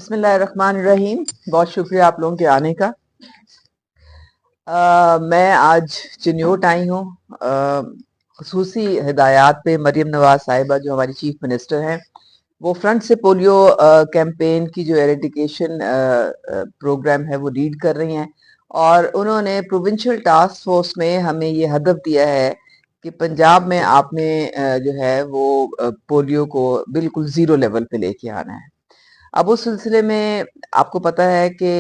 बिस्मिल्लाहिर्रहमानिर्रहीम। बहुत शुक्रिया आप लोगों के आने का। मैं आज चिन्योट आई हूँ खसूसी हिदायत पे। मरियम नवाज साहिबा जो हमारी चीफ मिनिस्टर हैं, वो फ्रंट से पोलियो कैंपेन की जो एरेडिकेशन प्रोग्राम है वो लीड कर रही हैं, और उन्होंने प्रोविंशियल टास्क फोर्स में हमें ये हदफ दिया है कि पंजाब में आपने जो है वो पोलियो को बिल्कुल ज़ीरो लेवल पे लेके आना है। अब उस सिलसिले में आपको पता है कि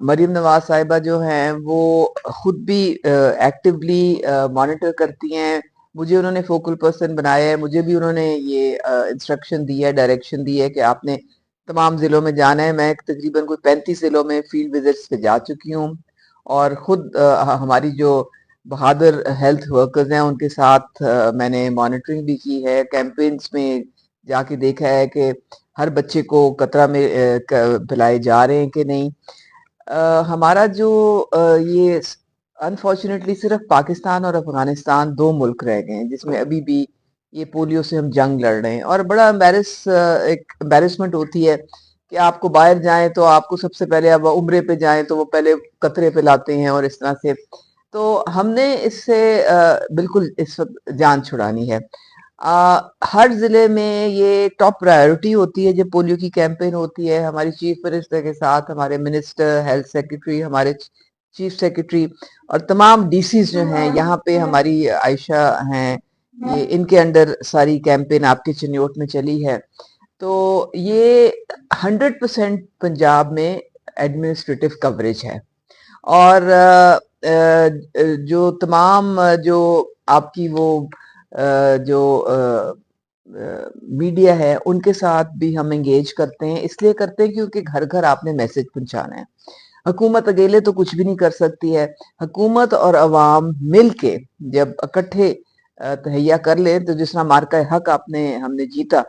मरियम नवाज साहिबा जो हैं वो खुद भी एक्टिवली मॉनिटर करती हैं। मुझे उन्होंने फोकल पर्सन बनाया है, मुझे भी उन्होंने ये इंस्ट्रक्शन दी है, डायरेक्शन दी है कि आपने तमाम ज़िलों में जाना है। मैं तकरीबन कोई 35 ज़िलों में फील्ड विजिट्स पे जा चुकी हूँ, और खुद हमारी जो बहादुर हेल्थ वर्कर्स हैं उनके साथ मैंने मॉनिटरिंग भी की है। कैंपेन्स में जाके देखा है कि हर बच्चे को कतरा में पिलाए जा रहे हैं कि नहीं। हमारा जो ये अनफॉर्चुनेटली सिर्फ पाकिस्तान और अफगानिस्तान दो मुल्क रह गए हैं जिसमें अभी भी ये पोलियो से हम जंग लड़ रहे हैं, और बड़ा एक एम्बेरसमेंट होती है कि आपको बाहर जाएं तो आपको सबसे पहले, अब उम्रे पे जाएं तो वो पहले कतरे पिलाते हैं और इस तरह से। तो हमने इससे बिल्कुल इस वक्त जान छुड़ानी है। हर जिले में ये टॉप प्रायोरिटी होती है जब पोलियो की कैंपेन होती है। हमारी चीफ मिनिस्टर के साथ हमारे मिनिस्टर, हेल्थ सेक्रेटरी, हमारे चीफ सेक्रेटरी और तमाम डीसीज जो हैं, यहाँ पे हमारी आयशा हैं, ये इनके अंडर सारी कैंपेन आपके चिन्योट में चली है। तो ये 100% पंजाब में एडमिनिस्ट्रेटिव कवरेज है, और जो तमाम जो आपकी वो जो मीडिया है उनके साथ भी हम एंगेज करते हैं। इसलिए करते हैं क्योंकि घर घर आपने मैसेज पहुंचाना है। हुकूमत अकेले तो कुछ भी नहीं कर सकती है। हुकूमत और अवाम मिल के जब इकट्ठे तहैया कर ले, तो जिस तरह मार्का हक हमने जीता,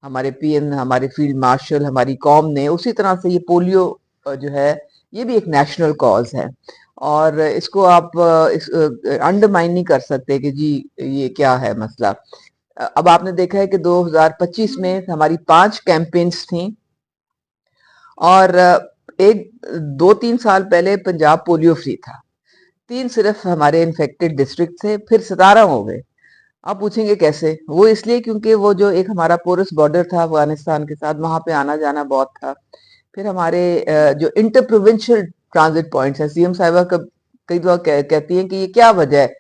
हमारे पीएम, हमारे फील्ड मार्शल, हमारी कौम ने, उसी तरह से ये पोलियो जो है ये भी एक नेशनल कॉज है, और इसको आप अंडरमाइन नहीं कर सकते कि जी ये क्या है मसला। अब आपने देखा है कि 2025 में हमारी 5 कैंपेन्स थी, और एक 2-3 साल पहले पंजाब पोलियो फ्री था। 3 सिर्फ हमारे इन्फेक्टेड डिस्ट्रिक्ट थे, फिर 17 हो गए। आप पूछेंगे कैसे? वो इसलिए क्योंकि वो जो एक हमारा पोरस बॉर्डर था अफगानिस्तान के साथ, वहां पे आना जाना बहुत था। फिर हमारे जो इंटर प्रोविंशियल ट्रांजिट पॉइंट्स है, सीएम साहिबा कई दफा कहती हैं कि ये क्या वजह है,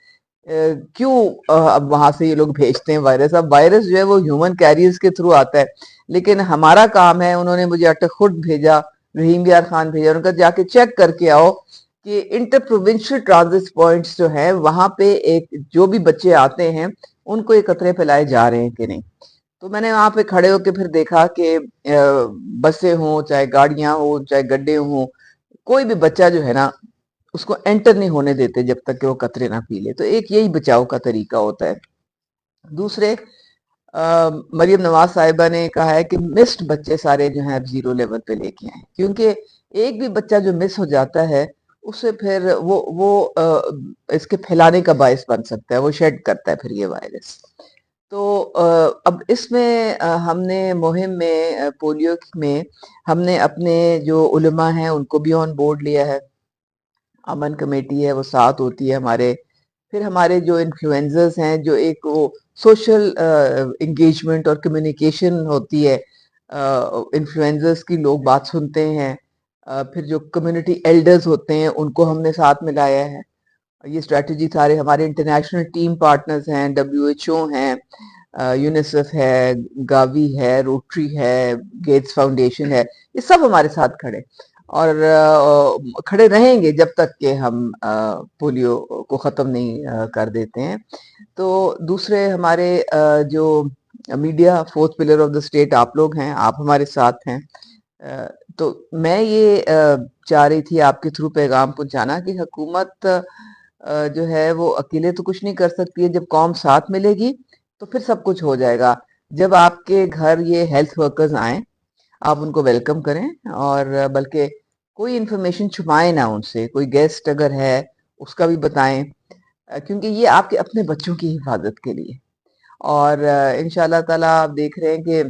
क्यों अब वहां से ये लोग भेजते हैं वायरस। अब वायरस जो है वो ह्यूमन कैरियर्स के थ्रू आता है, लेकिन हमारा काम है, उन्होंने मुझे अटक खुद भेजा, रहीम यार खान भेजा, उनका जाके चेक करके आओ कि इंटर प्रोविंशियल ट्रांजिट पॉइंट्स जो है वहां पे एक जो भी बच्चे आते हैं उनको ये कतरे फैलाए जा रहे हैं कि नहीं। तो मैंने वहां पे खड़े होकर फिर देखा कि बसें हों, चाहे गाड़ियां हो, चाहे गड्ढे हों, कोई भी बच्चा जो है ना उसको एंटर नहीं होने देते जब तक कि वो कतरे ना पी ले। तो एक यही बचाव का तरीका होता है। दूसरे, मरियम नवाज साहिबा ने कहा है कि मिस्ड बच्चे सारे जो हैं अब जीरो लेवल पे लेके आए, क्योंकि एक भी बच्चा जो मिस हो जाता है उससे फिर वो इसके फैलाने का बायस बन सकता है, वो शेड करता है फिर ये वायरस। तो अब इसमें हमने मुहिम में पोलियो में हमने अपने जो उलमा हैं उनको भी ऑन बोर्ड लिया है। अमन कमेटी है वो साथ होती है हमारे। फिर हमारे जो इन्फ्लुएंसर्स हैं, जो एक वो सोशल इंगेजमेंट और कम्युनिकेशन होती है, इन्फ्लुएंसर्स की लोग बात सुनते हैं। फिर जो कम्युनिटी एल्डर्स होते हैं उनको हमने साथ मिलाया है। ये स्ट्रेटजी सारे हमारे इंटरनेशनल टीम पार्टनर्स हैं, डब्ल्यूएचओ हैं, यूनिसेफ है, गावी है, रोटरी है, गेट्स फाउंडेशन है, ये सब हमारे साथ खड़े, और खड़े रहेंगे जब तक कि हम पोलियो को ख़त्म नहीं कर देते हैं। तो दूसरे हमारे जो media, fourth pillar of the state आप लोग हैं, आप हमारे साथ हैं। तो मैं ये चाह रही थी आपके थ्रू पैगाम पहुंचाना कि हुकूमत जो है वो अकेले तो कुछ नहीं कर सकती है। जब कौम साथ मिलेगी तो फिर सब कुछ हो जाएगा। जब आपके घर ये हेल्थ वर्कर्स आए, आप उनको वेलकम करें, और बल्कि कोई इन्फॉर्मेशन छुपाएं ना उनसे। कोई गेस्ट अगर है उसका भी बताएं, क्योंकि ये आपके अपने बच्चों की हिफाजत के लिए। और इंशाल्लाह ताला आप देख रहे हैं कि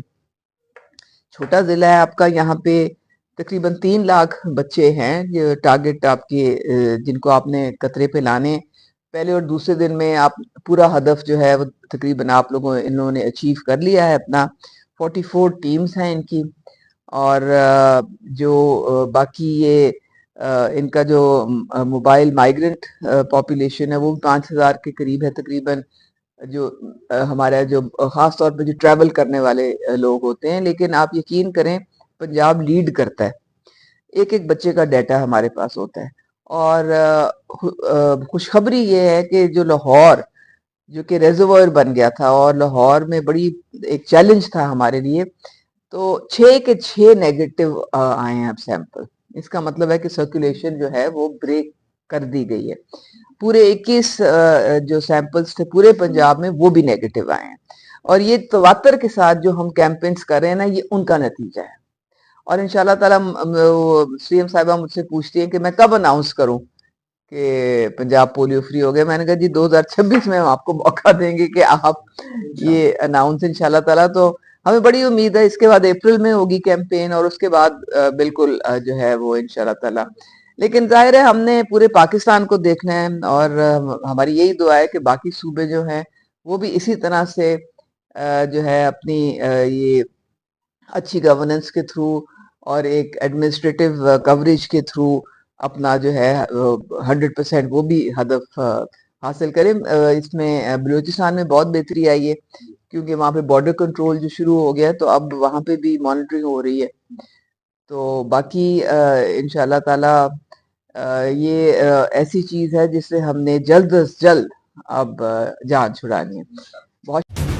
چھوٹا ضلع ہے آپ کا، یہاں پہ تقریباً 3 لاکھ بچے ہیں جو ٹارگٹ آپ کے جن کو آپ نے قطرے پہ لانے، پہلے اور دوسرے دن میں آپ پورا ہدف جو ہے وہ تقریباً آپ انہوں نے اچیو کر لیا ہے اپنا۔ 44 ٹیمز ہیں ان کی، اور جو باقی یہ ان کا جو موبائل مائیگرنٹ پاپولیشن ہے وہ 5,000 کے قریب ہے تقریباً، جو ہمارا جو خاص طور پہ جو ٹریول کرنے والے لوگ ہوتے ہیں۔ لیکن آپ یقین کریں پنجاب لیڈ کرتا ہے، ایک ایک بچے کا ڈیٹا ہمارے پاس ہوتا ہے۔ اور خوشخبری یہ ہے کہ جو لاہور جو کہ ریزروائر بن گیا تھا اور لاہور میں بڑی ایک چیلنج تھا ہمارے لیے، تو 6 کے 6 نیگیٹو آئے ہیں اب سیمپل۔ اس کا مطلب ہے کہ سرکولیشن جو ہے وہ بریک کر دی گئی ہے۔ پورے 21 جو سیمپلز تھے پورے پنجاب میں وہ بھی نیگیٹو آئے ہیں، اور یہ تواتر کے ساتھ جو ہم کیمپینز کر رہے ہیں نا، یہ ان کا نتیجہ ہے۔ اور انشاءاللہ تعالیٰ سی ایم صاحبہ مجھ سے پوچھتی ہیں کہ میں کب اناؤنس کروں کہ پنجاب پولیو فری ہو گیا۔ میں نے کہا جی 2026 میں ہم آپ کو موقع دیں گے کہ آپ یہ اناؤنس انشاءاللہ تعالیٰ، تو ہمیں بڑی امید ہے۔ اس کے بعد اپریل میں ہوگی کیمپین، اور اس کے بعد بالکل جو ہے وہ انشاءاللہ تعالیٰ، لیکن ظاہر ہے ہم نے پورے پاکستان کو دیکھنا ہے، اور ہماری یہی دعا ہے کہ باقی صوبے جو ہیں وہ بھی اسی طرح سے جو ہے اپنی یہ اچھی گورننس کے تھرو اور ایک ایڈمنسٹریٹو کوریج کے تھرو اپنا جو ہے 100% وہ بھی ہدف حاصل کریں۔ اس میں بلوچستان میں بہت بہتری آئی ہے، کیونکہ وہاں پہ بارڈر کنٹرول جو شروع ہو گیا ہے، تو اب وہاں پہ بھی مانیٹرنگ ہو رہی ہے۔ تو باقی انشاءاللہ تعالی یہ ایسی چیز ہے جس سے ہم نے جلد از جلد اب جان چھڑانی ہے۔ بہت